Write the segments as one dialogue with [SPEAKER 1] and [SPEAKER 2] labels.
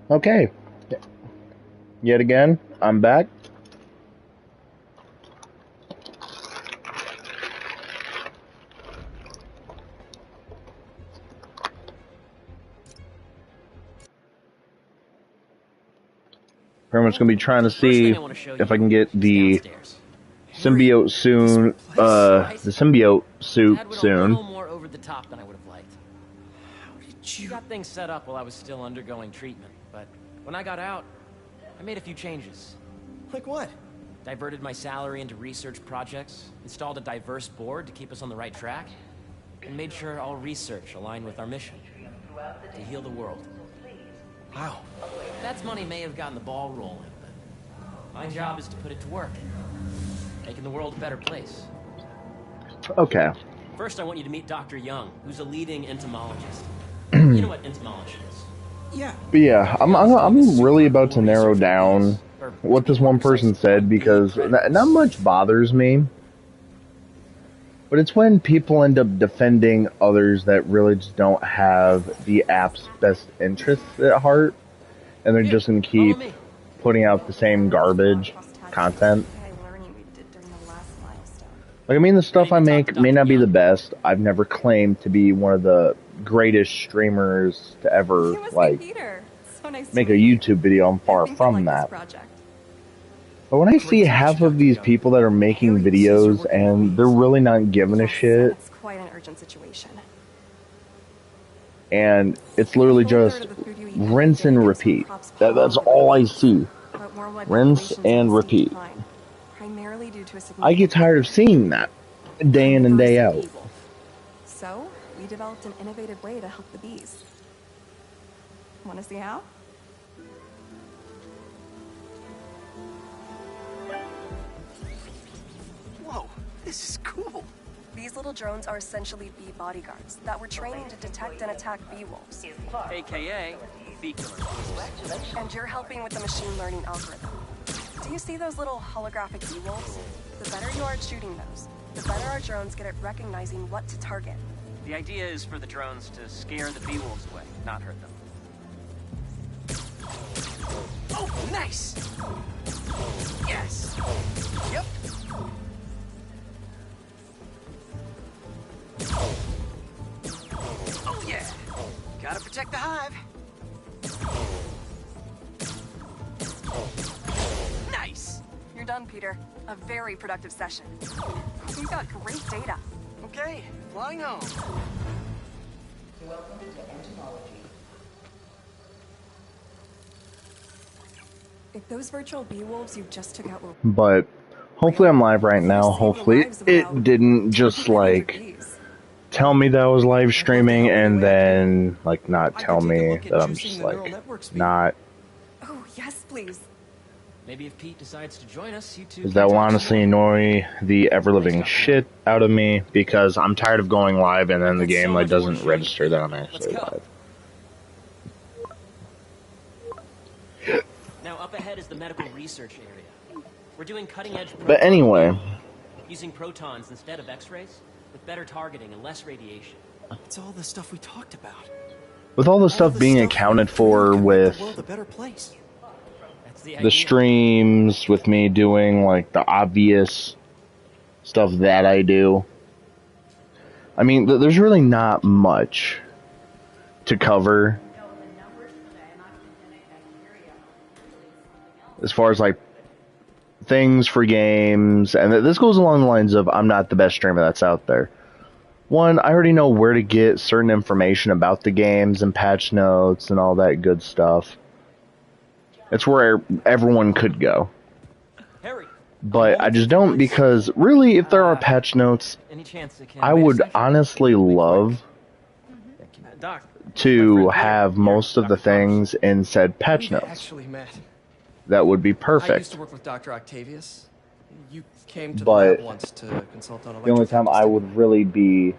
[SPEAKER 1] Okay. Yet again, I'm back. Pretty much gonna be trying to see if I can get the symbiote soon. The symbiote suit soon.
[SPEAKER 2] A little more over the top than I would have liked.
[SPEAKER 3] How did you?
[SPEAKER 2] Got things set up while I was still undergoing treatment, but when I got out, I made a few changes.
[SPEAKER 3] Like what?
[SPEAKER 2] Diverted my salary into research projects, installed a diverse board to keep us on the right track, and made sure all research aligned with our mission to heal the world.
[SPEAKER 3] Wow.
[SPEAKER 2] That's money may have gotten the ball rolling, but my job is to put it to work, making the world a better place.
[SPEAKER 1] Okay.
[SPEAKER 2] First, I want you to meet Dr. Young, who's a leading entomologist. You know what entomology is?
[SPEAKER 3] Yeah.
[SPEAKER 1] But yeah, I'm really about to narrow down what this one person said because not much bothers me. But it's when people end up defending others that really just don't have the app's best interests at heart, and they're just going to keep putting out the same garbage content. Like, I mean, the stuff I make may not be the best. I've never claimed to be one of the greatest streamers to ever, like, make a YouTube video. I'm far from that. But when I see half of these people that are making videos and they're really not giving a shit,
[SPEAKER 4] it's quite an urgent situation.
[SPEAKER 1] And it's literally just rinse and repeat. That's all I see. Rinse and repeat. I get tired of seeing that day in and day out.
[SPEAKER 4] So, we developed an innovative way to help the bees. Want to see how?
[SPEAKER 3] Whoa, this is cool.
[SPEAKER 4] These little drones are essentially bee bodyguards that were trained to detect and attack bee wolves.
[SPEAKER 2] AKA bee killers.
[SPEAKER 4] And you're helping with the machine learning algorithm. Do you see those little holographic bee wolves? The better you are at shooting those, the better our drones get at recognizing what to target.
[SPEAKER 2] The idea is for the drones to scare the bee wolves away, not hurt them.
[SPEAKER 3] Oh, nice! Yes! Yep. Oh, yeah! Gotta protect the hive. Nice!
[SPEAKER 4] You're done, Peter. A very productive session. You've got great data.
[SPEAKER 3] Okay, flying home.
[SPEAKER 5] Welcome to entomology.
[SPEAKER 4] If those virtual bee wolves you just took out were...
[SPEAKER 1] But hopefully I'm live right now. Hopefully it didn't just, like, tell me that I was live streaming and then, like, not tell me that I'm just, like, not.
[SPEAKER 4] Oh, yes, please.
[SPEAKER 2] Maybe if Pete decides to join us, you two...
[SPEAKER 1] Because that will honestly annoy the ever-living shit out of me, because I'm tired of going live and then the game, like, doesn't register that I'm actually live.
[SPEAKER 2] Now, up ahead is the medical research area. We're doing cutting-edge...
[SPEAKER 1] But anyway...
[SPEAKER 2] using protons instead of X-rays, with better targeting and less radiation.
[SPEAKER 3] It's all the stuff we talked about.
[SPEAKER 1] With all the stuff being accounted for with...
[SPEAKER 3] a better place.
[SPEAKER 1] the streams, with me doing, like, the obvious stuff that I do. I mean, there's really not much to cover as far as, like, things for games, and this goes along the lines of I'm not the best streamer that's out there. One, I already know where to get certain information about the games and patch notes and all that good stuff. It's where everyone could go. But I just don't, because really, if there are patch notes, I would honestly love to have most of the things in said patch notes. That would be perfect.
[SPEAKER 3] I used to work with Dr. Octavius. You came to the
[SPEAKER 1] But
[SPEAKER 3] lab once to consult on
[SPEAKER 1] the only time I would really be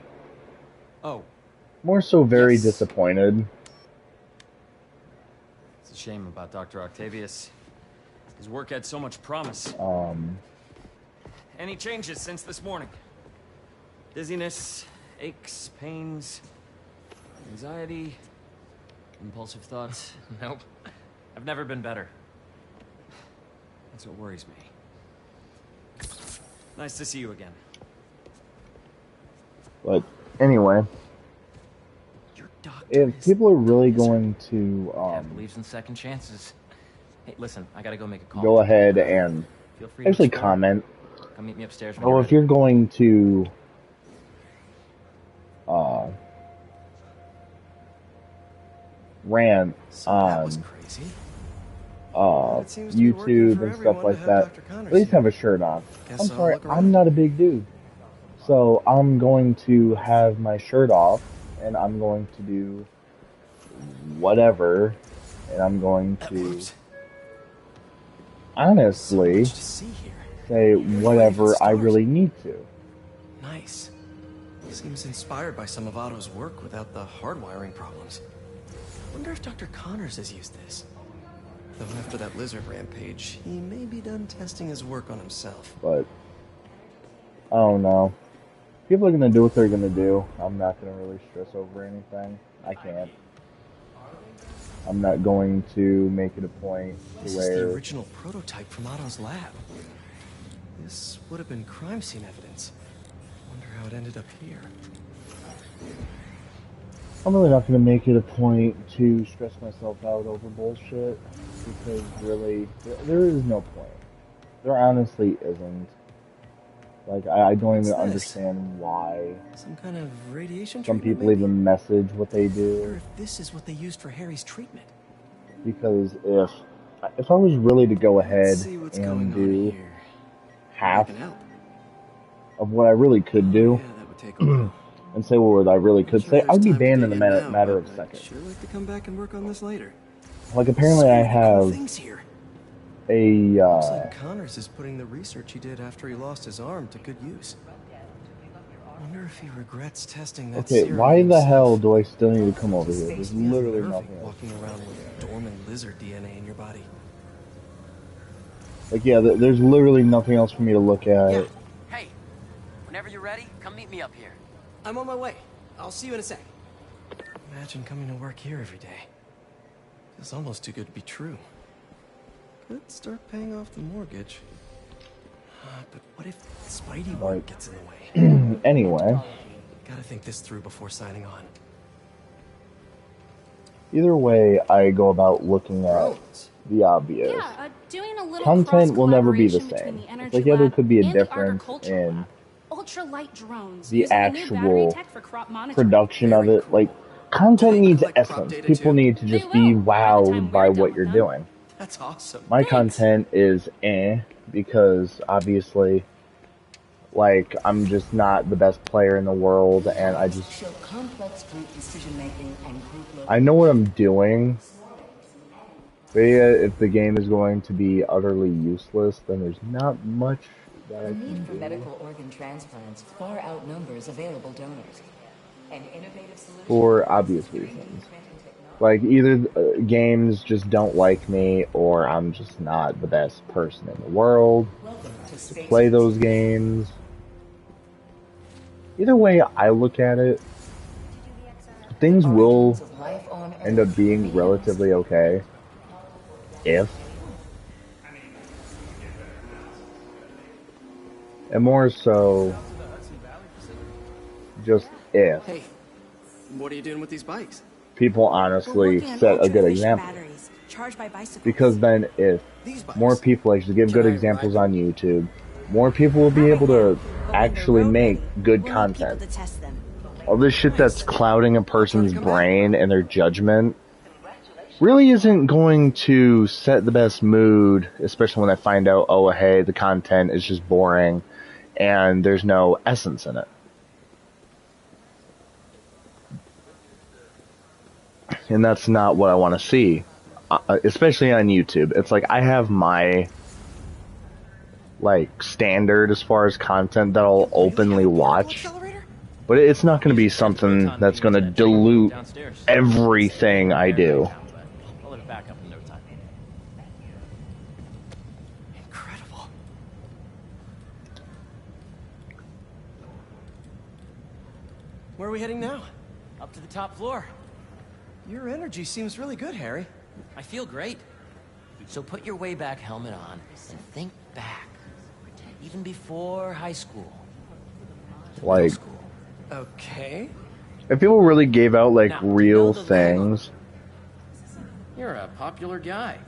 [SPEAKER 1] more so very disappointed.
[SPEAKER 6] It's a shame about Dr. Octavius. His work had so much promise. Any changes since this morning? Dizziness, aches, pains, anxiety, impulsive thoughts?
[SPEAKER 7] Nope.
[SPEAKER 2] I've never been better.
[SPEAKER 6] That's what worries me. Nice to see you again.
[SPEAKER 1] But anyway,
[SPEAKER 2] Your doctor
[SPEAKER 1] if
[SPEAKER 2] is
[SPEAKER 1] people are really going to
[SPEAKER 2] believes in second chances. Hey, listen, I gotta go make a call.
[SPEAKER 1] go ahead and
[SPEAKER 2] Feel free to
[SPEAKER 1] actually
[SPEAKER 2] explore.
[SPEAKER 1] comment.
[SPEAKER 2] Come meet me upstairs when
[SPEAKER 1] Oh,
[SPEAKER 2] you're
[SPEAKER 1] if you're going to rant
[SPEAKER 3] So that was
[SPEAKER 1] on
[SPEAKER 3] crazy. It seems to be working
[SPEAKER 1] YouTube
[SPEAKER 3] for
[SPEAKER 1] and stuff
[SPEAKER 3] everyone
[SPEAKER 1] like
[SPEAKER 3] to have
[SPEAKER 1] that,
[SPEAKER 3] Dr. Connors
[SPEAKER 1] at least
[SPEAKER 3] here.
[SPEAKER 1] have a shirt on.
[SPEAKER 3] Guess
[SPEAKER 1] I'm
[SPEAKER 3] I'll
[SPEAKER 1] sorry,
[SPEAKER 3] look around.
[SPEAKER 1] I'm not a big dude. So I'm going to have my shirt off, and I'm going to do whatever, and I'm going to
[SPEAKER 3] Whoops. So
[SPEAKER 1] honestly
[SPEAKER 3] much to see here.
[SPEAKER 1] say
[SPEAKER 3] Here's where you
[SPEAKER 1] whatever
[SPEAKER 3] can
[SPEAKER 1] I
[SPEAKER 3] start.
[SPEAKER 1] really need to.
[SPEAKER 3] Nice. Seems inspired by some of Otto's work without the hardwiring problems. Wonder if Dr. Connors has used this. Though after that lizard rampage, he may be done testing his work on himself.
[SPEAKER 1] But I don't know. People are gonna do what they're gonna do. I'm not gonna really stress over anything. I can't. I'm not going to make it a point to
[SPEAKER 3] This is the
[SPEAKER 1] where
[SPEAKER 3] original prototype from Otto's lab. This would have been crime scene evidence. Wonder how it ended up here.
[SPEAKER 1] I'm really not gonna make it a point to stress myself out over bullshit, because really, there is no point. There honestly isn't. Like, I don't
[SPEAKER 3] What's
[SPEAKER 1] even
[SPEAKER 3] this?
[SPEAKER 1] understand why
[SPEAKER 3] Some kind of radiation
[SPEAKER 1] some
[SPEAKER 3] treatment,
[SPEAKER 1] people
[SPEAKER 3] maybe?
[SPEAKER 1] even message what they
[SPEAKER 3] I wonder
[SPEAKER 1] do.
[SPEAKER 3] if this is what they used for Harry's treatment.
[SPEAKER 1] Because if I was really to go ahead
[SPEAKER 3] Let's see what's going
[SPEAKER 1] and
[SPEAKER 3] on
[SPEAKER 1] do
[SPEAKER 3] here.
[SPEAKER 1] half
[SPEAKER 3] I can help.
[SPEAKER 1] of what I really could do,
[SPEAKER 3] Yeah, that would take a while.
[SPEAKER 1] and say what I really
[SPEAKER 3] Not
[SPEAKER 1] could
[SPEAKER 3] sure
[SPEAKER 1] say,
[SPEAKER 3] there's
[SPEAKER 1] I'd be
[SPEAKER 3] time to
[SPEAKER 1] banned
[SPEAKER 3] dig
[SPEAKER 1] in a
[SPEAKER 3] now,
[SPEAKER 1] matter
[SPEAKER 3] but
[SPEAKER 1] of
[SPEAKER 3] I'd
[SPEAKER 1] seconds.
[SPEAKER 3] sure like to come back and work on this later.
[SPEAKER 1] Like, apparently
[SPEAKER 3] So
[SPEAKER 1] I
[SPEAKER 3] many cool
[SPEAKER 1] have
[SPEAKER 3] things here.
[SPEAKER 1] a,
[SPEAKER 3] Looks like Connors is putting the research he did after he lost his arm to good use. Wonder if he regrets testing that
[SPEAKER 1] okay,
[SPEAKER 3] serum
[SPEAKER 1] why the
[SPEAKER 3] himself.
[SPEAKER 1] hell do I still need to come over here? There's
[SPEAKER 3] Must be
[SPEAKER 1] literally
[SPEAKER 3] unnerving
[SPEAKER 1] nothing else.
[SPEAKER 3] walking around with dormant lizard DNA in your body.
[SPEAKER 1] Like, yeah, there's literally nothing else for me to look at.
[SPEAKER 2] Yeah. Hey, whenever you're ready, come meet me up here.
[SPEAKER 3] I'm on my way. I'll see you in a sec. Imagine coming to work here every day. It's almost too good to be true. Could start paying off the mortgage. But what if Spidey work
[SPEAKER 1] Right.
[SPEAKER 3] gets in the way?
[SPEAKER 1] Anyway,
[SPEAKER 3] Gotta think this through before signing on.
[SPEAKER 1] either way I go about looking at the obvious,
[SPEAKER 5] Yeah, doing a little
[SPEAKER 1] content will never be the
[SPEAKER 5] cross-collaboration between
[SPEAKER 1] same.
[SPEAKER 5] the energy
[SPEAKER 1] It's like, yeah, there
[SPEAKER 5] lab
[SPEAKER 1] could be a
[SPEAKER 5] and the
[SPEAKER 1] difference
[SPEAKER 5] agricultural
[SPEAKER 1] in
[SPEAKER 5] lab. Ultralight drones
[SPEAKER 1] the
[SPEAKER 5] using the new battery
[SPEAKER 1] actual
[SPEAKER 5] tech for crop monitoring.
[SPEAKER 1] production of
[SPEAKER 3] Very
[SPEAKER 1] it.
[SPEAKER 3] cool.
[SPEAKER 1] Like, content
[SPEAKER 3] Do they
[SPEAKER 1] needs
[SPEAKER 3] collect crop
[SPEAKER 1] essence.
[SPEAKER 3] data
[SPEAKER 1] People
[SPEAKER 3] too?
[SPEAKER 1] need to
[SPEAKER 5] They
[SPEAKER 1] just be
[SPEAKER 5] will, by the time
[SPEAKER 1] wowed by
[SPEAKER 5] we're done
[SPEAKER 1] what
[SPEAKER 5] with
[SPEAKER 1] you're
[SPEAKER 5] them.
[SPEAKER 1] doing.
[SPEAKER 3] That's awesome.
[SPEAKER 1] My
[SPEAKER 5] Thanks.
[SPEAKER 1] content is because obviously, like, I'm just not the best player in the world, and I just,
[SPEAKER 7] show complex group decision-making and group
[SPEAKER 1] I know what I'm doing. But yeah, if the game is going to be utterly useless, then there's not much that I
[SPEAKER 7] The
[SPEAKER 1] can
[SPEAKER 7] need for
[SPEAKER 1] do.
[SPEAKER 7] medical organ transplants far outnumbers available donors. An innovative solution
[SPEAKER 1] For obvious reasons. Like, either games just don't like me, or I'm just not the best person in the world
[SPEAKER 7] Welcome to
[SPEAKER 1] to
[SPEAKER 7] Space
[SPEAKER 1] play those games. Either way I look at it, things will
[SPEAKER 7] Origins of life on Earth.
[SPEAKER 1] end up being relatively okay. If. And more so, just if.
[SPEAKER 3] Hey, what are you doing with these bikes?
[SPEAKER 1] People honestly set a good example.
[SPEAKER 5] Batteries, charged by bicycles.
[SPEAKER 1] Because then if
[SPEAKER 3] These bikes.
[SPEAKER 1] more people actually give good
[SPEAKER 3] Can I
[SPEAKER 1] examples
[SPEAKER 3] ride
[SPEAKER 1] on YouTube, more people will be able to actually make good content.
[SPEAKER 5] test them.
[SPEAKER 1] All this shit that's clouding a person's brain and their judgment really isn't going to set the best mood, especially when they find out, oh, hey, the content is just boring and there's no essence in it. And that's not what I want to see, especially on YouTube. It's like I have my like standard as far as content that I'll openly watch, but it's not going to be something that's going to dilute everything I do.
[SPEAKER 2] I'll let it back up in no time.
[SPEAKER 3] Incredible. Where are we heading now?
[SPEAKER 2] Up to the top floor.
[SPEAKER 3] Your energy seems really good, Harry.
[SPEAKER 2] I feel great. So put your Wayback helmet on and think back. Even before high school. Middle
[SPEAKER 1] Like,
[SPEAKER 2] school.
[SPEAKER 3] Okay.
[SPEAKER 1] if people really gave out, like,
[SPEAKER 2] Now,
[SPEAKER 1] real
[SPEAKER 2] you know the
[SPEAKER 1] things,
[SPEAKER 6] You're a popular guy.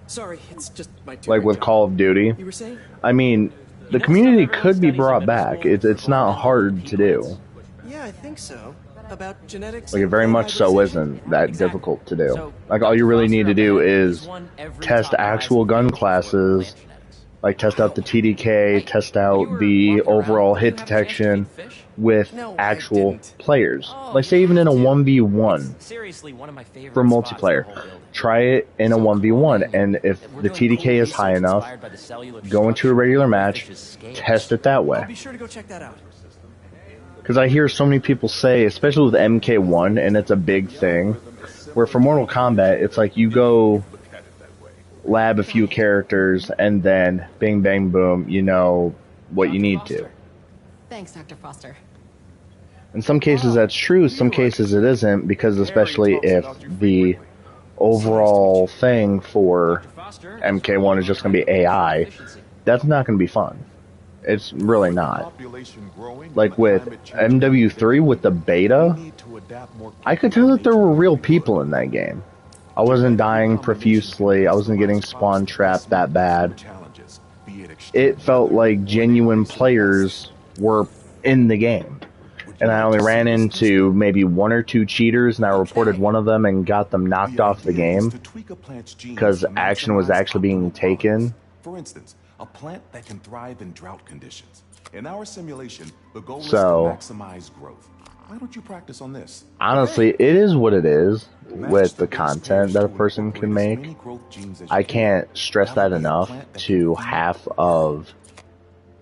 [SPEAKER 3] Sorry, it's just my
[SPEAKER 1] like
[SPEAKER 3] tutoring
[SPEAKER 1] with
[SPEAKER 3] job.
[SPEAKER 1] Call of Duty,
[SPEAKER 3] You were saying?
[SPEAKER 1] I mean, the
[SPEAKER 2] know
[SPEAKER 1] community
[SPEAKER 2] stuff everyone
[SPEAKER 1] could be
[SPEAKER 2] studies in
[SPEAKER 1] brought
[SPEAKER 2] middle
[SPEAKER 1] back.
[SPEAKER 2] school
[SPEAKER 1] It's
[SPEAKER 2] over
[SPEAKER 1] not
[SPEAKER 2] and over
[SPEAKER 1] hard to do.
[SPEAKER 3] Yeah, I think so. About genetics.
[SPEAKER 1] Like, it
[SPEAKER 3] and
[SPEAKER 1] very much so
[SPEAKER 3] hybridization?
[SPEAKER 1] isn't that
[SPEAKER 2] Exactly.
[SPEAKER 1] difficult to do.
[SPEAKER 2] So,
[SPEAKER 1] Like, all you really
[SPEAKER 2] Foster
[SPEAKER 1] need to
[SPEAKER 2] up
[SPEAKER 1] do
[SPEAKER 2] ahead,
[SPEAKER 1] is
[SPEAKER 2] he's won every
[SPEAKER 1] test
[SPEAKER 2] top prize
[SPEAKER 1] actual
[SPEAKER 2] in
[SPEAKER 1] gun
[SPEAKER 2] field for
[SPEAKER 1] classes,
[SPEAKER 2] plant genetics.
[SPEAKER 1] like test out the TDK, test
[SPEAKER 2] When you
[SPEAKER 1] out
[SPEAKER 2] were
[SPEAKER 1] the
[SPEAKER 2] walking around,
[SPEAKER 1] overall
[SPEAKER 2] did you
[SPEAKER 1] hit
[SPEAKER 2] have a chance to
[SPEAKER 1] detection
[SPEAKER 2] feed fish?
[SPEAKER 1] with
[SPEAKER 3] No, I
[SPEAKER 1] actual
[SPEAKER 3] didn't.
[SPEAKER 1] players.
[SPEAKER 2] Oh,
[SPEAKER 1] Like, say
[SPEAKER 2] you
[SPEAKER 1] even in a
[SPEAKER 2] have to.
[SPEAKER 1] 1v1
[SPEAKER 2] It's seriously one of my favorite
[SPEAKER 1] for
[SPEAKER 2] spots in the
[SPEAKER 1] multiplayer.
[SPEAKER 2] whole building.
[SPEAKER 1] Try it in a
[SPEAKER 2] So
[SPEAKER 1] 1v1,
[SPEAKER 2] cool,
[SPEAKER 1] and if
[SPEAKER 2] we're
[SPEAKER 1] the
[SPEAKER 2] doing
[SPEAKER 1] TDK
[SPEAKER 2] cool
[SPEAKER 1] is high
[SPEAKER 2] research
[SPEAKER 1] enough,
[SPEAKER 2] inspired by the cellular
[SPEAKER 1] go into a
[SPEAKER 2] structure
[SPEAKER 1] regular
[SPEAKER 2] of
[SPEAKER 1] match,
[SPEAKER 2] fish's scales.
[SPEAKER 1] test it that
[SPEAKER 3] I'll
[SPEAKER 1] way.
[SPEAKER 3] be sure to go check that out.
[SPEAKER 1] Because I hear so many people say, especially with MK1, and it's a big thing, where for Mortal Kombat, it's like you go lab a few characters, and then bing, bang, boom, you know what you need to.
[SPEAKER 5] Thanks, Dr. Foster.
[SPEAKER 1] In some cases that's true, some cases it isn't, because especially if the overall thing for
[SPEAKER 6] Foster,
[SPEAKER 1] MK1 is just going to be AI, that's not going to be fun. It's really not. Like with MW3, with the beta, I could tell that there were real people in that game. I wasn't dying profusely, I wasn't getting spawn trapped that bad. It felt like genuine players were in the game. And I only ran into maybe one or two cheaters, and I reported one of them and got them knocked off the game because action was actually being taken.
[SPEAKER 8] For instance, a plant that can thrive in drought conditions. In our simulation, the goal is to maximize growth. Why don't you practice on this?
[SPEAKER 1] Honestly, it is what it is with the content that a person can make. I can't stress that enough to half of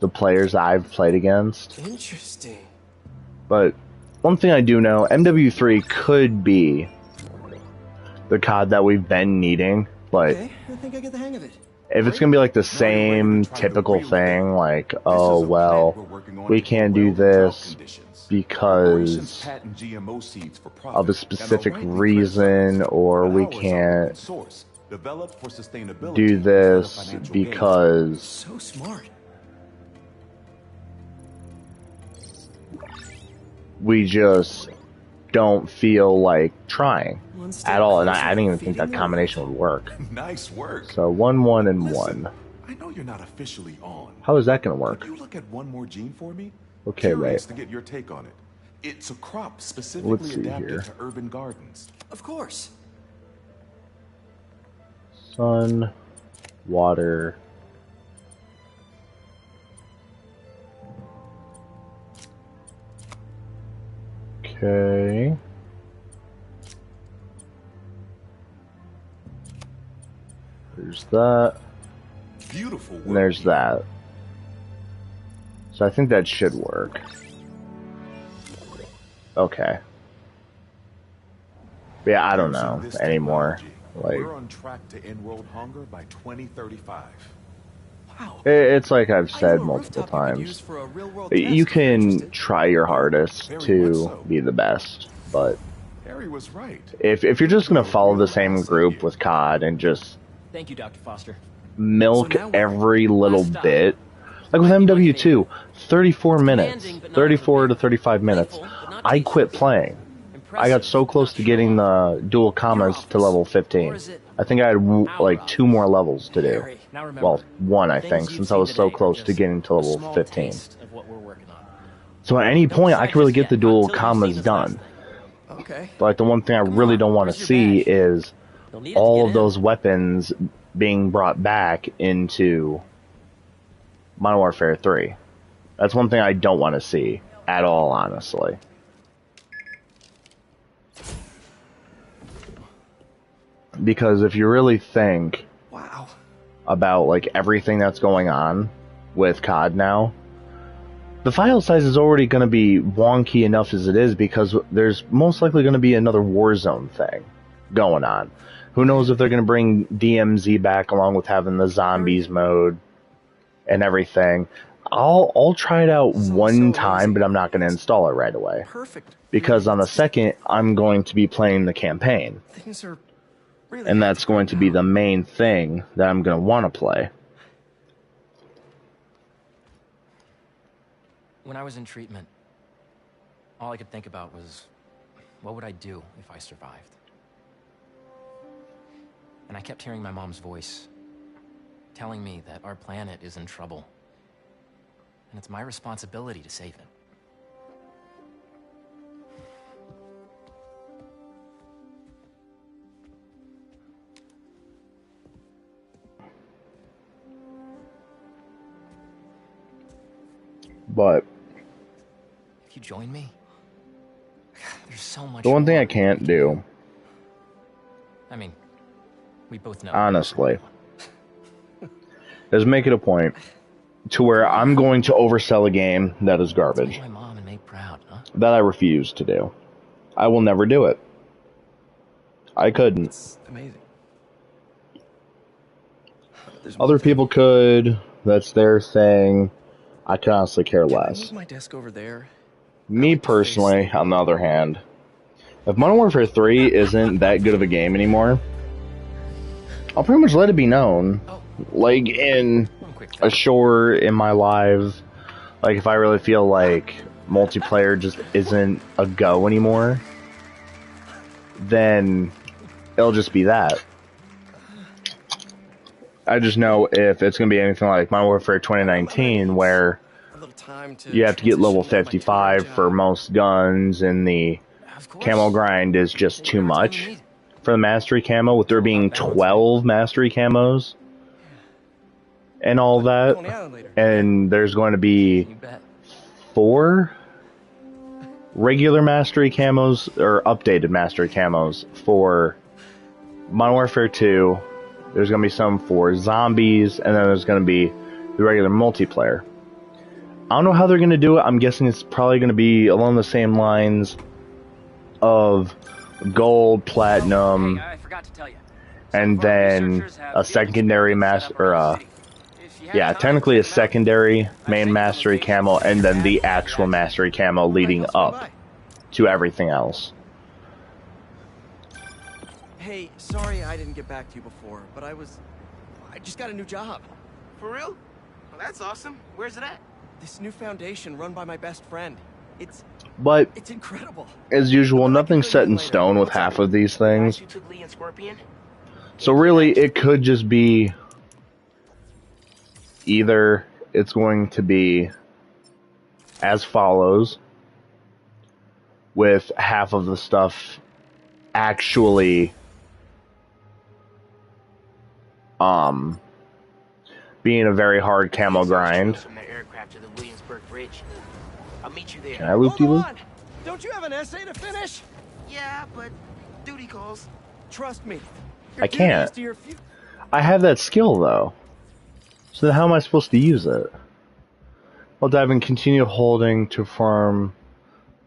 [SPEAKER 1] the players I've played against.
[SPEAKER 3] Interesting.
[SPEAKER 1] But one thing I do know, MW3 could be the COD that we've been needing, but
[SPEAKER 3] Okay, I think I get the hang of it.
[SPEAKER 1] if it's going to be like the same typical thing, like, oh, well, we can't do this because of a specific reason, or we can't do this because
[SPEAKER 3] So smart.
[SPEAKER 1] we just don't feel like trying
[SPEAKER 3] One step
[SPEAKER 1] at all. And
[SPEAKER 3] closer
[SPEAKER 1] I
[SPEAKER 3] to
[SPEAKER 1] didn't even think
[SPEAKER 3] feeding
[SPEAKER 1] that
[SPEAKER 3] the
[SPEAKER 1] combination would work.
[SPEAKER 8] Nice work.
[SPEAKER 1] So 1, 1, and
[SPEAKER 8] Listen,
[SPEAKER 1] 1.
[SPEAKER 8] I know you're not officially on.
[SPEAKER 1] How is that going to work?
[SPEAKER 8] Could you look at one more gene for me?
[SPEAKER 1] Okay,
[SPEAKER 8] Curious
[SPEAKER 1] right.
[SPEAKER 8] to get your take on it. It's a crop
[SPEAKER 1] Let's
[SPEAKER 8] specifically
[SPEAKER 1] see
[SPEAKER 8] adapted
[SPEAKER 1] here.
[SPEAKER 8] to urban gardens.
[SPEAKER 3] Of course.
[SPEAKER 1] Sun, water. Okay. There's that.
[SPEAKER 8] Beautiful work.
[SPEAKER 1] And there's that. So I think that should work. Okay. But yeah, I don't know
[SPEAKER 8] Using this
[SPEAKER 1] anymore.
[SPEAKER 8] technology,
[SPEAKER 1] Like,
[SPEAKER 8] we're on track to end world hunger by 2035.
[SPEAKER 3] Wow.
[SPEAKER 1] it's like I've
[SPEAKER 3] I
[SPEAKER 1] said
[SPEAKER 3] knew a
[SPEAKER 1] multiple
[SPEAKER 3] rooftop you could
[SPEAKER 1] times.
[SPEAKER 3] use for a real-world
[SPEAKER 1] You
[SPEAKER 3] test if you're
[SPEAKER 1] can
[SPEAKER 3] interested.
[SPEAKER 1] try your hardest
[SPEAKER 8] Very much
[SPEAKER 1] to
[SPEAKER 8] so.
[SPEAKER 1] be the best, but
[SPEAKER 8] Harry was right.
[SPEAKER 1] if you're just gonna follow the same group with COD and just
[SPEAKER 2] Thank you, Dr. Foster.
[SPEAKER 1] milk
[SPEAKER 3] So now what?
[SPEAKER 1] every little
[SPEAKER 2] Last stop.
[SPEAKER 1] bit, like with MW2, 34 minutes,
[SPEAKER 2] Demanding, but not
[SPEAKER 1] 34 to
[SPEAKER 2] overbearing.
[SPEAKER 1] 35 minutes,
[SPEAKER 2] Playful, but not
[SPEAKER 1] I
[SPEAKER 2] tedious.
[SPEAKER 1] quit playing. I got so close to getting the dual commas to level 15. I think I had like 2 more levels to do.
[SPEAKER 2] Harry, now remember,
[SPEAKER 1] Well, 1 I
[SPEAKER 2] things
[SPEAKER 1] think,
[SPEAKER 2] you've
[SPEAKER 1] since I
[SPEAKER 2] seen
[SPEAKER 1] was so
[SPEAKER 2] today are
[SPEAKER 1] close to
[SPEAKER 2] just
[SPEAKER 1] getting to
[SPEAKER 2] a
[SPEAKER 1] level
[SPEAKER 2] small
[SPEAKER 1] 15.
[SPEAKER 2] taste of what we're working on.
[SPEAKER 1] So at any
[SPEAKER 2] Don't
[SPEAKER 1] point, I
[SPEAKER 2] decide
[SPEAKER 1] could really
[SPEAKER 2] just
[SPEAKER 1] get
[SPEAKER 2] yet,
[SPEAKER 1] the
[SPEAKER 2] not
[SPEAKER 1] dual
[SPEAKER 2] until you've
[SPEAKER 1] commas
[SPEAKER 2] seen this last
[SPEAKER 1] done.
[SPEAKER 2] thing.
[SPEAKER 3] Okay.
[SPEAKER 1] But the one thing I
[SPEAKER 2] Come
[SPEAKER 1] really
[SPEAKER 2] on,
[SPEAKER 1] don't want to
[SPEAKER 2] where's your
[SPEAKER 1] see
[SPEAKER 2] badge?
[SPEAKER 1] is
[SPEAKER 2] You'll need it to
[SPEAKER 1] all
[SPEAKER 2] get
[SPEAKER 1] of
[SPEAKER 2] in.
[SPEAKER 1] those weapons being brought back into Modern Warfare 3. That's one thing I don't want to see at all, honestly. Because if you really think
[SPEAKER 3] Wow.
[SPEAKER 1] about like everything that's going on with COD now, the file size is already going to be wonky enough as it is, because there's most likely going to be another Warzone thing going on. Who knows if they're going to bring DMZ back along with having the zombies mode and everything. I'll try it out one time, but I'm not going to install it right away.
[SPEAKER 3] Perfect.
[SPEAKER 1] Because on the second, I'm going to be playing the campaign.
[SPEAKER 3] Things are
[SPEAKER 1] And that's going to be the main thing that I'm going to want to play.
[SPEAKER 2] When I was in treatment, all I could think about was, what would I do if I survived? And I kept hearing my mom's voice, telling me that our planet is in trouble. And it's my responsibility to save it.
[SPEAKER 1] But
[SPEAKER 2] if you join me, there's so much.
[SPEAKER 1] The one thing
[SPEAKER 2] more.
[SPEAKER 1] I can't do,
[SPEAKER 2] I mean, we both know.
[SPEAKER 1] honestly, is make it a point to where I'm going to oversell a game that is garbage.
[SPEAKER 2] Make my mom and Meg proud, huh?
[SPEAKER 1] That I refuse to do. I will never do it. I couldn't.
[SPEAKER 3] It's amazing.
[SPEAKER 1] Other people could. That's their thing. I can honestly care
[SPEAKER 3] Can I
[SPEAKER 1] less.
[SPEAKER 3] move my desk over there?
[SPEAKER 1] Me personally, on the other hand, if Modern Warfare 3 isn't that good of a game anymore, I'll pretty much let it be known. Like, in a short, in my live, like, if I really feel like multiplayer just isn't a go anymore, then it'll just be that. I just know if it's going to be anything like Modern Warfare 2019, where you have to get level 55 for most guns, and the camo grind is just too much for the mastery camo, with there being 12 mastery camos and all that, and there's going to be 4 regular mastery camos, or updated mastery camos, for Modern Warfare 2. There's going to be some for zombies, and then there's going to be the regular multiplayer. I don't know how they're going to do it. I'm guessing it's probably going to be along the same lines of gold, platinum,
[SPEAKER 2] Hey, I forgot to tell you.
[SPEAKER 1] and then a secondary technically a secondary main mastery camo, and then the actual mastery camo leading up to everything else.
[SPEAKER 3] Hey, sorry I didn't get back to you before, but I just got a new job.
[SPEAKER 9] For real? Well, that's awesome. Where's it at?
[SPEAKER 3] This new foundation run by my best friend. It's incredible.
[SPEAKER 1] As usual, nothing's set in stone with half of these things. So really, it could just be either it's going to be as follows, with half of the stuff actually being a very hard camo grind. Can I loop-de-loop?
[SPEAKER 3] Don't you have an essay to finish?
[SPEAKER 9] Yeah, but duty calls.
[SPEAKER 3] Trust me.
[SPEAKER 1] I can't. I have that skill, though. So then how am I supposed to use it? I'll dive and continue holding to form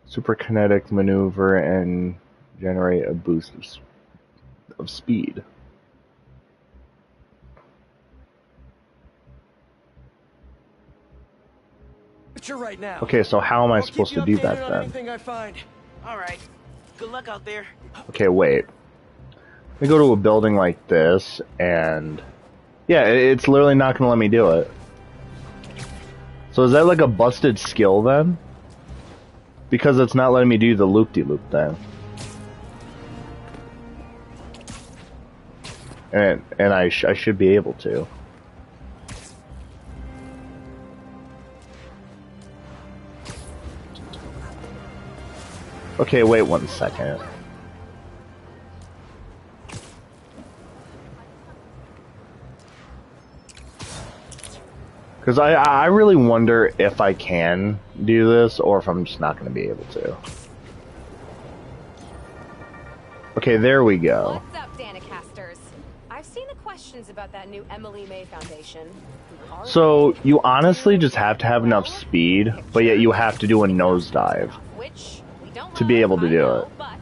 [SPEAKER 1] superkinetic maneuver and generate a boost of speed.
[SPEAKER 3] Right now.
[SPEAKER 1] Okay, so how am I supposed to do that then?
[SPEAKER 9] All right. Good luck out there.
[SPEAKER 1] Okay, wait. Let me go to a building like this, and yeah, it's literally not going to let me do it. So is that like a busted skill then? Because it's not letting me do the loop-de-loop then. And I should be able to. Okay, wait 1 second. Because I really wonder if I can do this, or if I'm just not going to be able to. Okay, there we go.
[SPEAKER 10] What's up, Danicasters? I've seen the questions about that new Emily May Foundation.
[SPEAKER 1] So, you honestly just have to have enough speed, but yet you have to do a nosedive to be able to do it.
[SPEAKER 10] But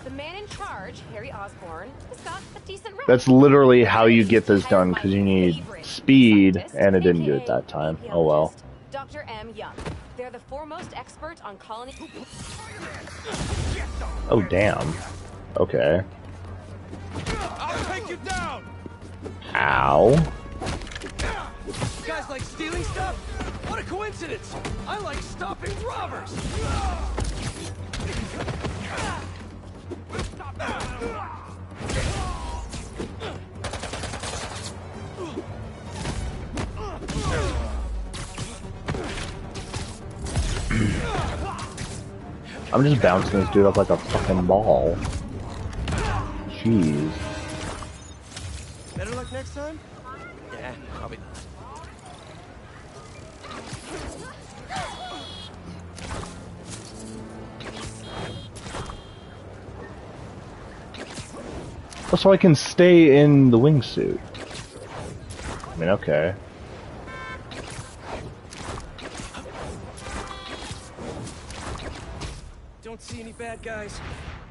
[SPEAKER 10] the man in charge, Harry Osborn, has got a decent rep.
[SPEAKER 1] That's literally how you get this done, because you need speed, and it didn't do it that time. Oh well.
[SPEAKER 10] Dr. M. Young. They're the foremost expert on colony.
[SPEAKER 1] Oh damn. Okay.
[SPEAKER 3] I'll take you down!
[SPEAKER 1] Ow.
[SPEAKER 3] You guys like stealing stuff? What a coincidence! I like stopping robbers!
[SPEAKER 1] I'm just bouncing this dude up like a fucking ball. Jeez.
[SPEAKER 3] Better luck next time? Yeah, probably not.
[SPEAKER 1] So I can stay in the wingsuit. I mean, okay.
[SPEAKER 3] Don't see any bad guys.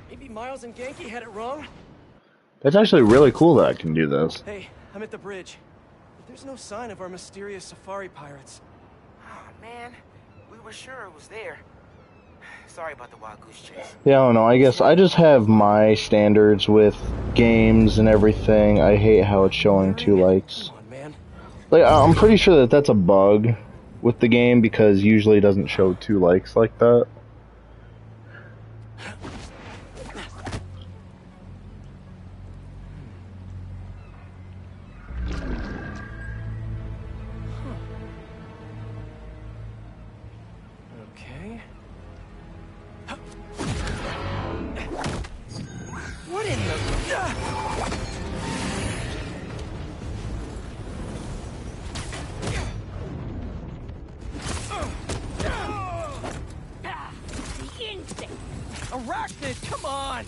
[SPEAKER 3] Maybe Miles and Genki had it wrong?
[SPEAKER 1] That's actually really cool that I can do this.
[SPEAKER 3] Hey, I'm at the bridge. But there's no sign of our mysterious safari pirates.
[SPEAKER 9] Oh, man. We were sure it was there. Sorry about the wild goose chase.
[SPEAKER 1] Yeah, I don't know. I guess I just have my standards with games and everything. I hate how it's showing 2 likes.
[SPEAKER 3] Come on, man.
[SPEAKER 1] Like, I'm pretty sure that that's a bug with the game because usually it doesn't show 2 likes like that.
[SPEAKER 3] Okay. What in the... Arachnid, come on!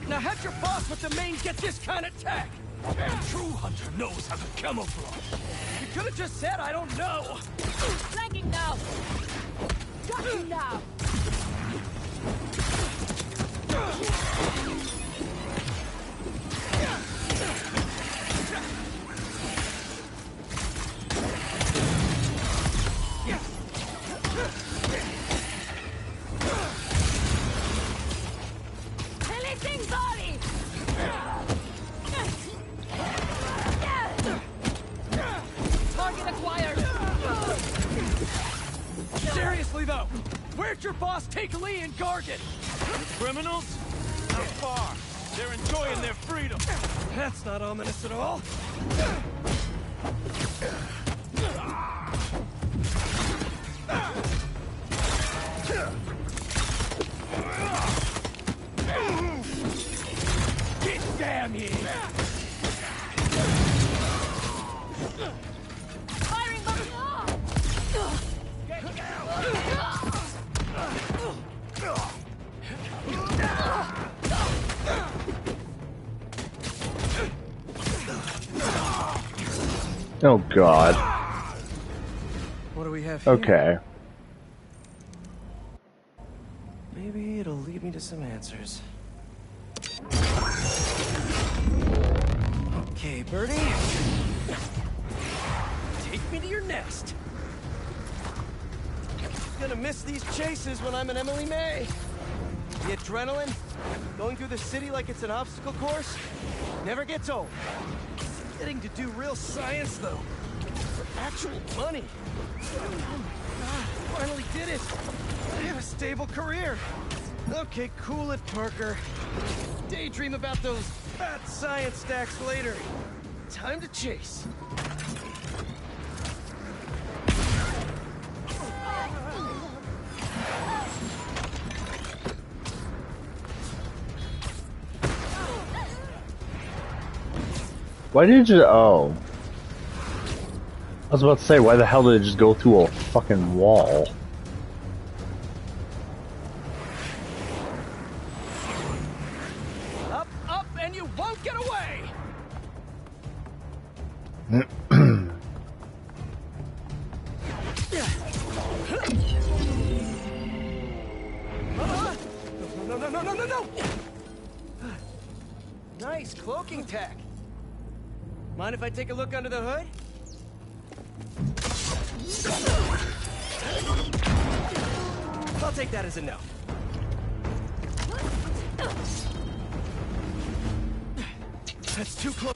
[SPEAKER 3] Now have your boss with the mane get this kind of tech! A true hunter knows how to camouflage. You could have just said, I don't know.
[SPEAKER 10] Flanking now! Got you now! Releasing body! Target acquired!
[SPEAKER 3] Seriously though, where'd your boss take Lee and Gargan?
[SPEAKER 11] Criminals? Not far. They're enjoying their freedom.
[SPEAKER 3] That's not ominous at all. Get down here!
[SPEAKER 10] Firing on
[SPEAKER 1] Oh god.
[SPEAKER 3] What do we have here?
[SPEAKER 1] Okay.
[SPEAKER 3] Maybe it'll lead me to some answers. Okay, Birdie. Take me to your nest. Gonna miss these chases when I'm an Emily May. The adrenaline, going through the city like it's an obstacle course, never gets old. Getting to do real science, though. For actual money. Finally did it. I have a stable career. Okay, cool it, Parker. Daydream about those fat science stacks later. Time to chase.
[SPEAKER 1] Why did you... Oh. I was about to say, why the hell did it just go through a fucking wall?
[SPEAKER 3] Up, up, and you won't get away! No! Nice cloaking tech. Mind if I take a look under the hood? I'll take that as a no.
[SPEAKER 11] That's too close.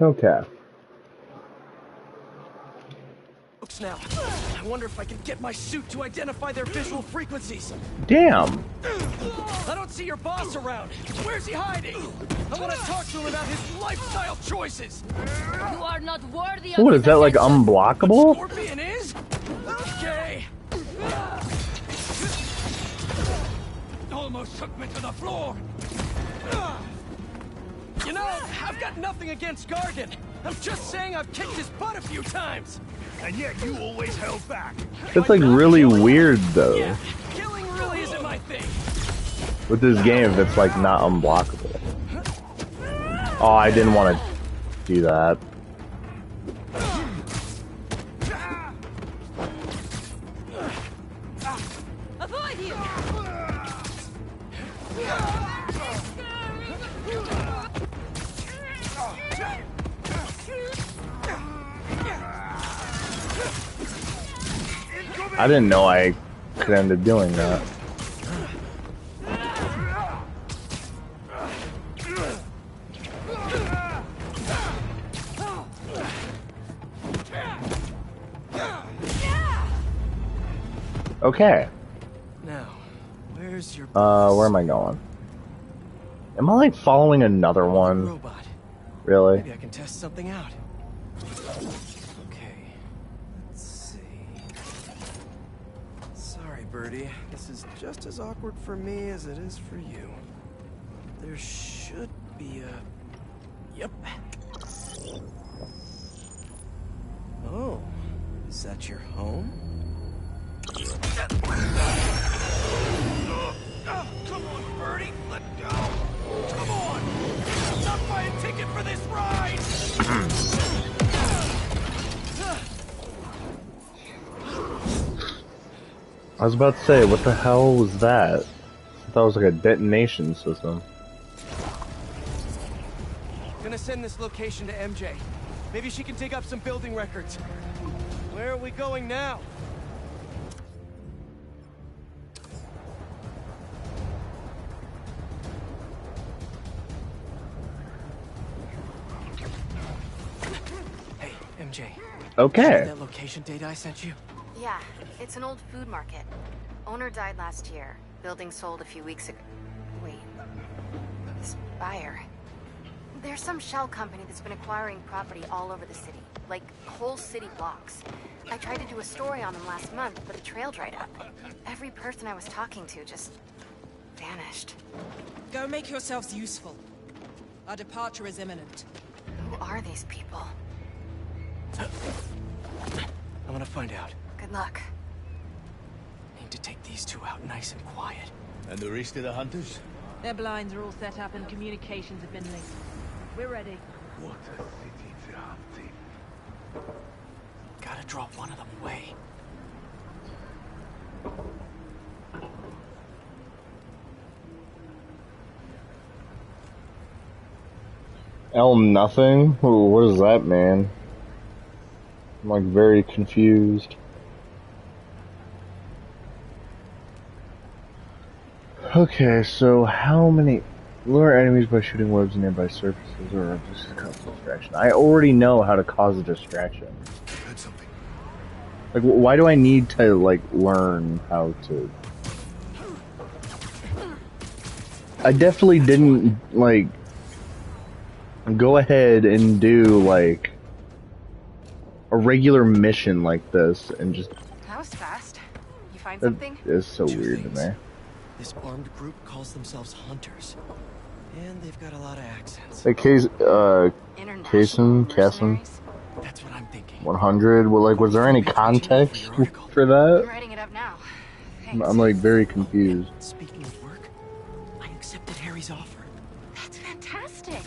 [SPEAKER 1] Okay.
[SPEAKER 3] Now, I wonder if I can get my suit to identify their visual frequencies.
[SPEAKER 1] Damn.
[SPEAKER 3] I don't see your boss around. Where's he hiding? I want to talk to him about his lifestyle choices.
[SPEAKER 12] You are not worthy of
[SPEAKER 1] What
[SPEAKER 12] his
[SPEAKER 1] is that, like
[SPEAKER 12] attention.
[SPEAKER 1] unblockable?
[SPEAKER 3] Scorpion is? Okay. Almost took me to the floor. You know, I've got nothing against Gargan. I'm just saying I've kicked his butt a few times.
[SPEAKER 11] And yet you always held back.
[SPEAKER 1] It's like really weird though.
[SPEAKER 3] Yeah, killing really isn't my thing.
[SPEAKER 1] With this game, if it's like not unblockable. Oh, I didn't want to do that.
[SPEAKER 12] Avoid him.
[SPEAKER 1] I didn't know I could end up doing that. Okay.
[SPEAKER 3] Now, where's your
[SPEAKER 1] where am I going? Am I like following another one?
[SPEAKER 3] robot?
[SPEAKER 1] Really?
[SPEAKER 3] Maybe I can test something out. Okay. Let's see. Sorry, Birdie. This is just as awkward for me as it is for you. There should be a... Yep. Oh. Is that your home?
[SPEAKER 11] Come on, Birdie, let go. Come on. Not buy a ticket for this ride.
[SPEAKER 1] I was about to say, what the hell was that? I thought it was like a detonation system.
[SPEAKER 3] Gonna send this location to MJ. Maybe she can dig up some building records. Where are we going now? Hey, MJ.
[SPEAKER 1] Okay.
[SPEAKER 3] See that location data I sent you?
[SPEAKER 13] Yeah, it's an old food market. Owner died last year. Building sold a few weeks ago. Wait. Spire. There's some shell company that's been acquiring property all over the city. Like, whole city blocks. I tried to do a story on them last month, but the trail dried up. Every person I was talking to just... vanished.
[SPEAKER 14] Go make yourselves useful. Our departure is imminent.
[SPEAKER 13] Who are these people?
[SPEAKER 3] I want to find out.
[SPEAKER 13] Good luck.
[SPEAKER 3] Need to take these two out nice and quiet.
[SPEAKER 11] And the rest of the hunters?
[SPEAKER 12] Their blinds are all set up and communications have been linked. We're ready.
[SPEAKER 11] What a city to hunt in.
[SPEAKER 3] Gotta drop one of them away.
[SPEAKER 1] L nothing? Ooh, what does that mean? I'm like very confused. Okay, so how many... Lure enemies by shooting webs in nearby surfaces or just cause a distraction. I already know how to cause a distraction.
[SPEAKER 11] Heard something.
[SPEAKER 1] Like, why do I need to, like, learn how to... I definitely didn't, like, go ahead and do, like, a regular mission like this and just...
[SPEAKER 13] That was fast. You find
[SPEAKER 1] That
[SPEAKER 13] something?
[SPEAKER 1] is so weird to me.
[SPEAKER 3] This armed group calls themselves hunters. And they've got a lot of accents.
[SPEAKER 1] Like, Kason?
[SPEAKER 3] That's what I'm thinking.
[SPEAKER 1] 100? Well, like, was there any context for
[SPEAKER 13] I'm
[SPEAKER 1] that?
[SPEAKER 13] writing it up now.
[SPEAKER 1] I'm like, very confused.
[SPEAKER 3] Speaking of work, I accepted Harry's offer.
[SPEAKER 13] That's fantastic.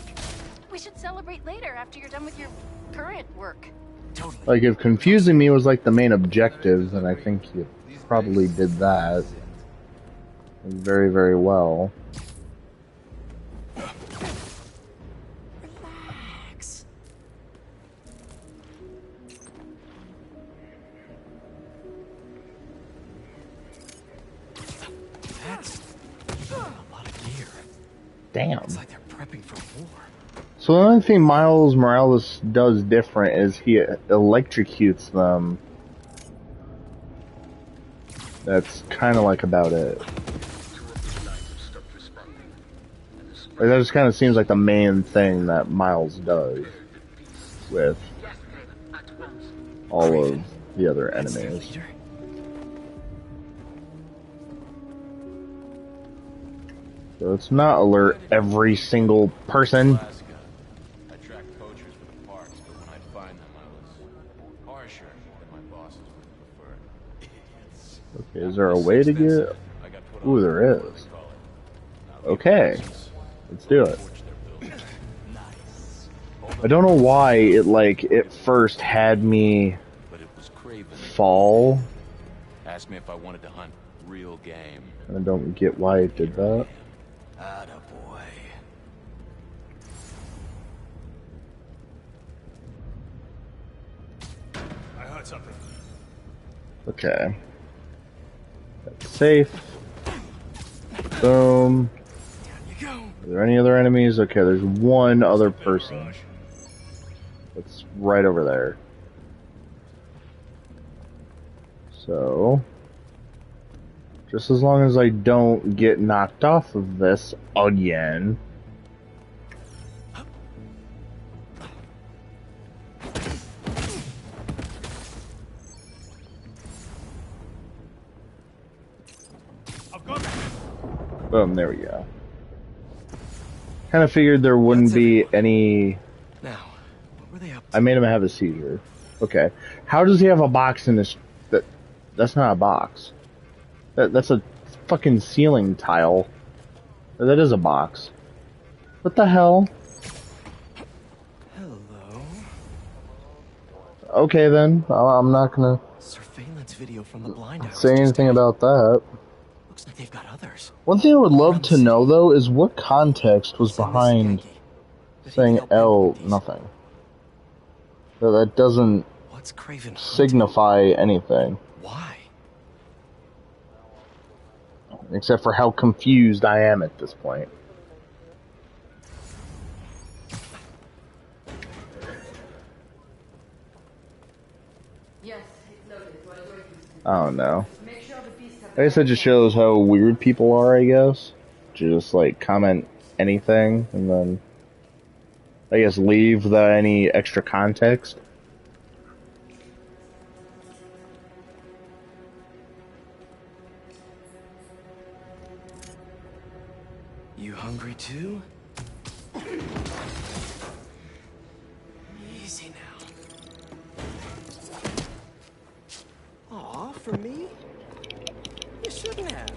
[SPEAKER 13] We should celebrate later after you're done with your current work.
[SPEAKER 3] Totally.
[SPEAKER 1] Like, if confusing me was, like, the main objective, then I think you probably did that very, very well.
[SPEAKER 3] Relax. That's a lot of gear.
[SPEAKER 1] Damn.
[SPEAKER 3] It's like they're prepping for war.
[SPEAKER 1] So the only thing Miles Morales does different is he electrocutes them. That's kind of like about it. Like, that just kind of seems like the main thing that Miles does with all of the other enemies. So let's not alert every single person.
[SPEAKER 8] I tracked poachers for the parks, but when I'd find them, I was harsher than my bosses would prefer. Idiots.
[SPEAKER 1] Okay, is there a way to get... Ooh, there is. Okay, let's do it. I don't know why it first had me fall.
[SPEAKER 8] Asked me if I wanted to hunt real game.
[SPEAKER 1] I don't get why it did that.
[SPEAKER 11] Attaboy. I heard something.
[SPEAKER 1] Okay. That's safe. Boom. Are there any other enemies? Okay, there's one other person. That's right over there. So, just as long as I don't get knocked off of this again. Boom, there we go. Kind of figured there wouldn't be any...
[SPEAKER 3] Now, what were they up to?
[SPEAKER 1] I made him have a seizure. Okay. How does he have a box in his... That's not a box. That's a fucking ceiling tile. That is a box. What the hell?
[SPEAKER 3] Hello.
[SPEAKER 1] Okay then. I'm not gonna...
[SPEAKER 3] Surveillance video from the blind house.
[SPEAKER 1] Say anything about that.
[SPEAKER 3] Looks like they've got others.
[SPEAKER 1] One thing I would love to know, though, is what context was behind saying L nothing. That doesn't signify anything.
[SPEAKER 3] Why?
[SPEAKER 1] Except for how confused I am at this point. I don't know. I guess that just shows how weird people are, I guess. Just, like, comment anything, and then, I guess, leave without any extra context.
[SPEAKER 3] You hungry too? Easy now. Aw, for me? You shouldn't have.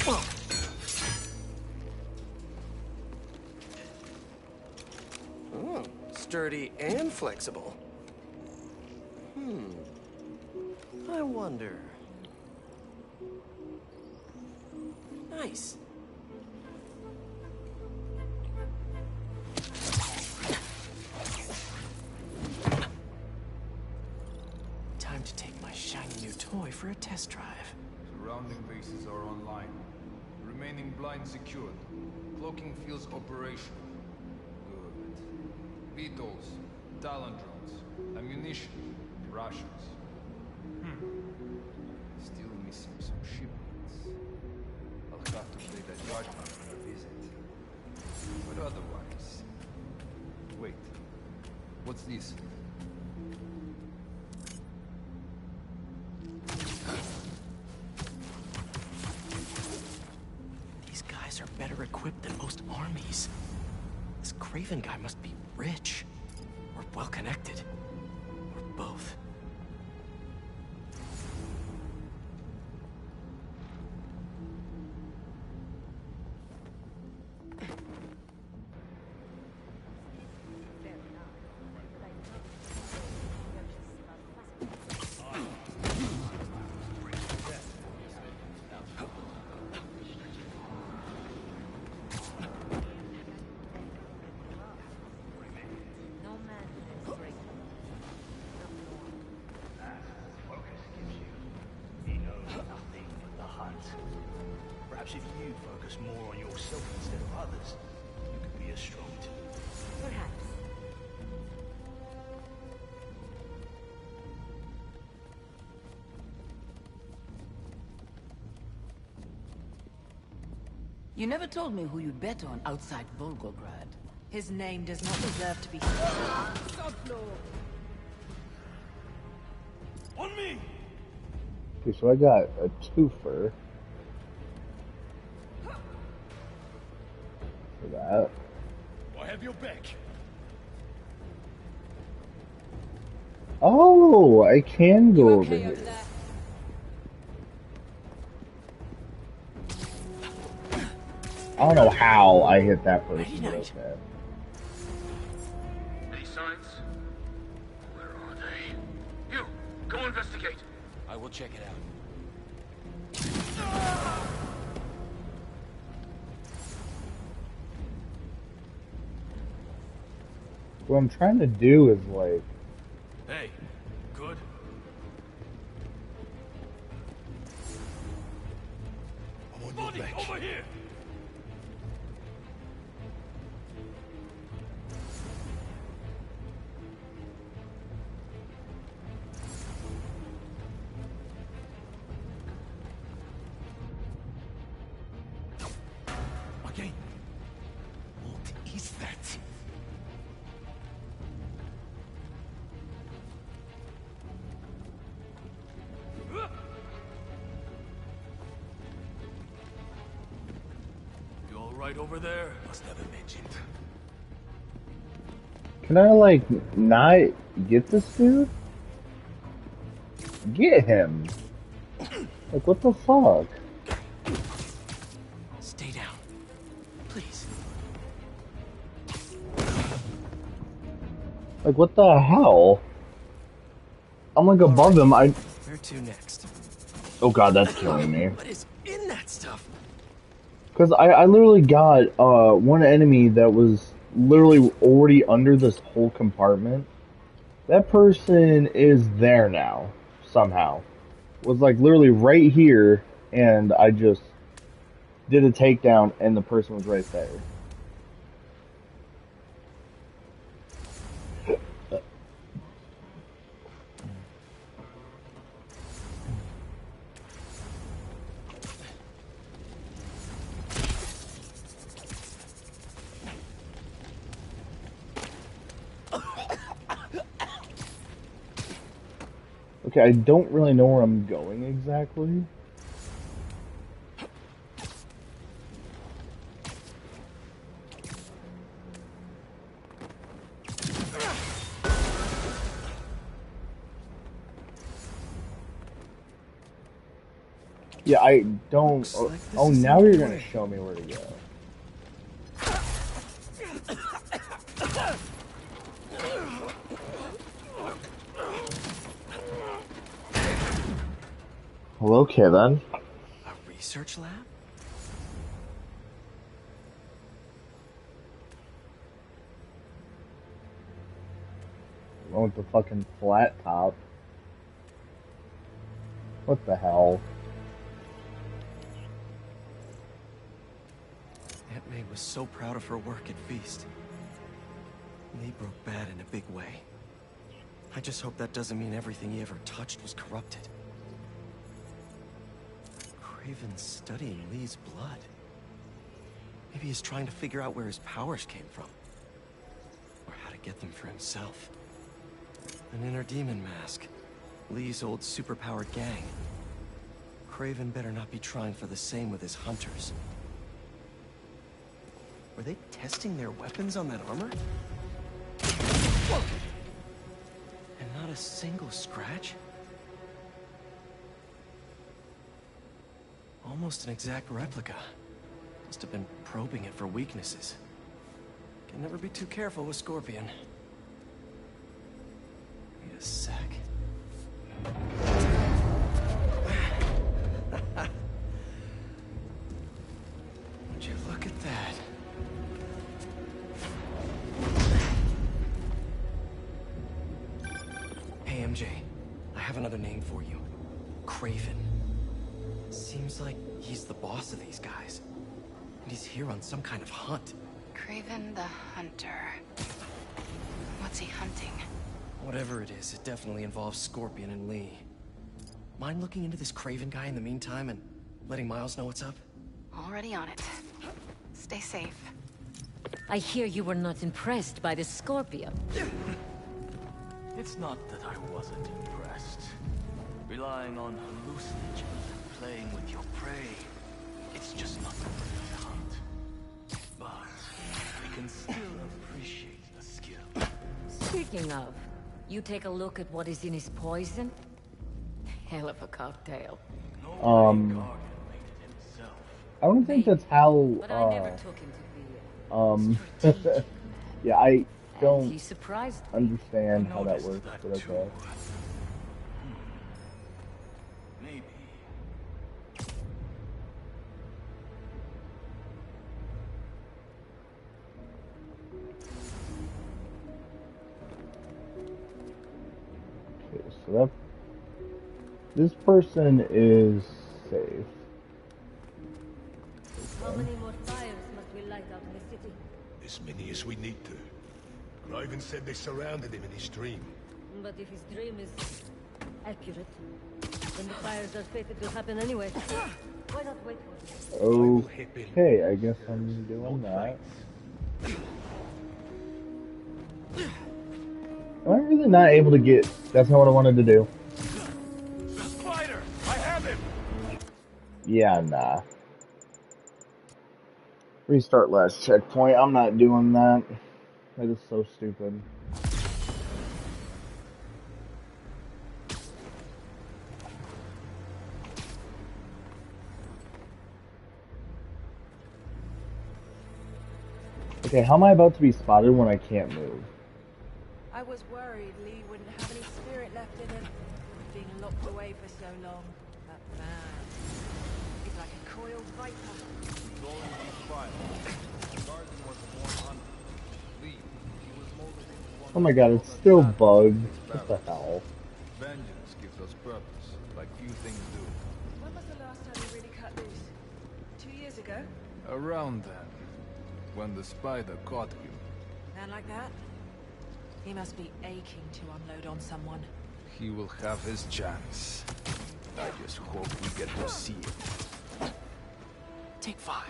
[SPEAKER 3] Whoa. Oh, sturdy and flexible. I wonder. Nice. Time to take my shiny new toy for a test drive.
[SPEAKER 15] Surrounding bases are online. Remaining blind secured. Cloaking fields operational. Good. Beetles, Talon drones, ammunition, rations. Still missing some shipments. I'll have to pay that guardman for a visit. But otherwise... Wait. What's this?
[SPEAKER 3] These guys are better equipped than most armies. This Craven guy must be rich. Or well-connected. Or both.
[SPEAKER 11] Perhaps if you focus more on yourself instead of others, you could be as strong too.
[SPEAKER 7] Perhaps.
[SPEAKER 16] You never told me who you'd bet on outside Volgograd.
[SPEAKER 12] His name does not deserve to be...
[SPEAKER 11] On me!
[SPEAKER 1] Okay, so I got a twofer. For that.
[SPEAKER 11] I have your back.
[SPEAKER 1] Oh, I can go over here. I don't know how I hit that person, but okay.
[SPEAKER 11] Any signs? Where are they? You, go investigate.
[SPEAKER 6] I will check it out.
[SPEAKER 1] What I'm trying to do is like...
[SPEAKER 11] Hey, good. I'm on your back. Over here. Okay. What is that? You all right over there? Must have imagined.
[SPEAKER 1] Can I like not get this dude? Get him! Like what the fuck?
[SPEAKER 3] Stay down. Please.
[SPEAKER 1] Like what the hell? I'm like above him,
[SPEAKER 3] Where to next?
[SPEAKER 1] Oh god, that's killing me.
[SPEAKER 3] What is in that stuff?
[SPEAKER 1] Because I literally got one enemy that was literally already under this whole compartment. That person is there now, somehow. Was like literally right here, and I just did a takedown, and the person was right there. Okay, I don't really know where I'm going exactly. Yeah, I don't... Oh, now you're gonna show me where to go. Well, okay then.
[SPEAKER 3] A research lab?
[SPEAKER 1] One with the fucking flat top. What the hell?
[SPEAKER 3] Aunt May was so proud of her work at Feast. Lee broke bad in a big way. I just hope that doesn't mean everything he ever touched was corrupted. Craven's studying Lee's blood. Maybe he's trying to figure out where his powers came from. Or how to get them for himself. An inner demon mask. Lee's old superpowered gang. Craven better not be trying for the same with his hunters. Were they testing their weapons on that armor? Whoa! And not a single scratch? Almost an exact replica. Must have been probing it for weaknesses. Can never be too careful with Scorpion. Wait a sec. Would you look at that? Hey, MJ. I have another name for you. Craven. Seems like he's the boss of these guys. He's here on some kind of hunt.
[SPEAKER 13] Craven the Hunter. What's he hunting?
[SPEAKER 3] Whatever it is, it definitely involves Scorpion and Lee. Mind looking into this Craven guy in the meantime and letting Miles know what's up?
[SPEAKER 13] Already on it. Stay safe.
[SPEAKER 7] I hear you were not impressed by the Scorpion.
[SPEAKER 17] It's not that I wasn't impressed. Relying on hallucinogens and playing with your prey, it's just not the way I hunt. But we can still appreciate the skill.
[SPEAKER 7] Speaking of, you take a look at what is in his poison? Hell of a cocktail.
[SPEAKER 1] I don't think that's how,
[SPEAKER 7] But I never took him to be
[SPEAKER 1] yeah, I don't
[SPEAKER 7] he surprised me.
[SPEAKER 1] understand how that works, but okay.
[SPEAKER 17] Maybe.
[SPEAKER 1] Okay, so that this person is safe.
[SPEAKER 18] How many more fires must we light out in the city?
[SPEAKER 11] As many as we need to. Craven said they surrounded him in his dream.
[SPEAKER 18] But if his dream is accurate, then the fires are fated to happen anyway. Why not wait for them?
[SPEAKER 1] Okay, I guess I'm doing that. Am I really not able to get... That's not what I wanted to do.
[SPEAKER 11] Spider! I have him!
[SPEAKER 1] Yeah, nah. Restart last checkpoint. I'm not doing that. That is so stupid. Okay, how am I about to be spotted when I can't move?
[SPEAKER 12] I was worried Lee wouldn't have any spirit left in him. Being locked away for so long. That man. He's like a coiled viper.
[SPEAKER 1] Oh my god, it's still bugged. What the hell?
[SPEAKER 15] Vengeance gives us purpose, like few things do.
[SPEAKER 12] When was the last time you really cut loose? 2 years ago?
[SPEAKER 15] Around then, when the spider caught you.
[SPEAKER 12] Man like that? He must be aching to unload on someone.
[SPEAKER 15] He will have his chance. I just hope we get to see it.
[SPEAKER 3] Take 5.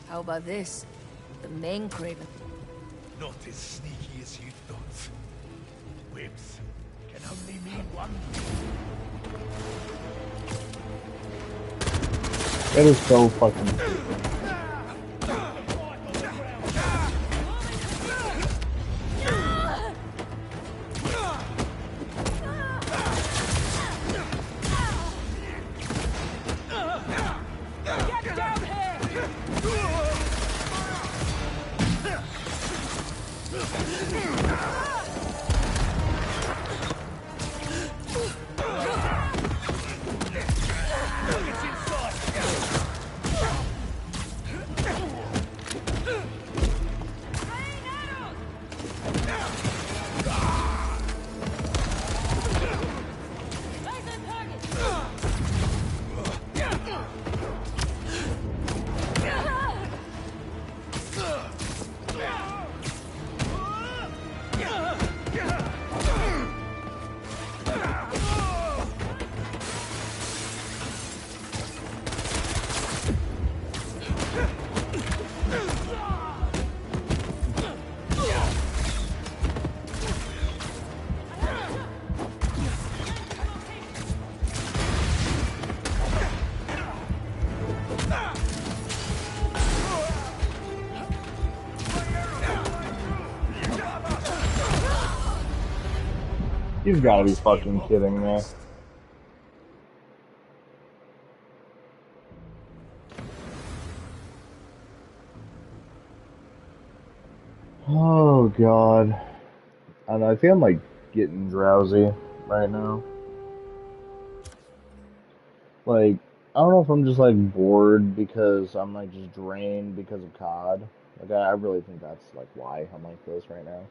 [SPEAKER 7] How about this? The main Craven.
[SPEAKER 11] Not as sneaky as you thought. Whips can only mean one.
[SPEAKER 1] That is so fucking stupid. You've got to be fucking kidding me. Oh god. I don't know, I think I'm like getting drowsy right now. Like, I don't know if I'm just like bored because I'm like just drained because of COD. Like I really think that's like why I'm like this right now.